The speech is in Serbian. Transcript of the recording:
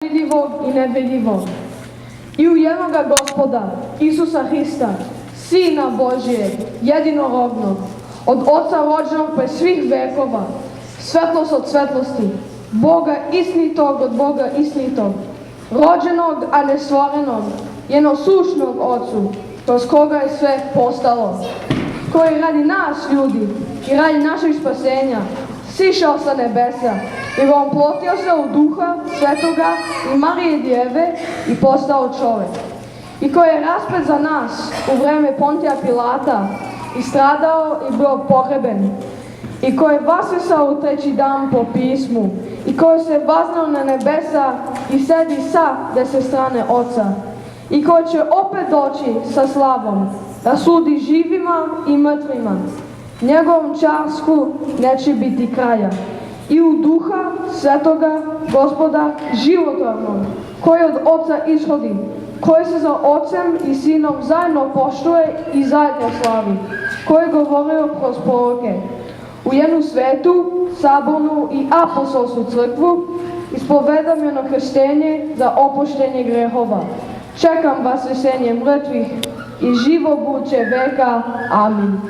vidljivog i nevidljivog, i u jednoga Gospoda, Isusa Hrista, Sina Božijeg, jedinorodnog, od Oca rođenog pre svih vekova, svetlost od svetlosti, Boga istinitog od Boga istinitog, rođenog, a ne stvorenog, jednosušnog Ocu, kroz koga je sve postalo, koji radi nas, ljudi, i radi našeg spasenja, sišao sa nebesa i voplotio se u Duha Svetoga i Marije Djeve i postao čovek. I koji je raspet za nas u vreme Pontija Pilata i stradao i bio pogreben. I koji je vaskrsao u treći dan po pismu. I koji se vaznao na nebesa i sedi sa desne strane Oca. I koji će opet doći sa slavom da sudi živima i mrtvima. Njegovom čarsku neće biti kraja. I u Duha Svetoga Gospoda životvornog, koji od Oca ishodi, koji se za Ocem i Sinom zajedno poštuje i zajedno slavi, koji je govorio kroz proroke, u jednu svetu, sabornu i apostolsku crkvu, ispovedam jedno krštenje za oproštenje grehova. Čekam vaskrsenje mrtvih i živo buduće veka. Amin.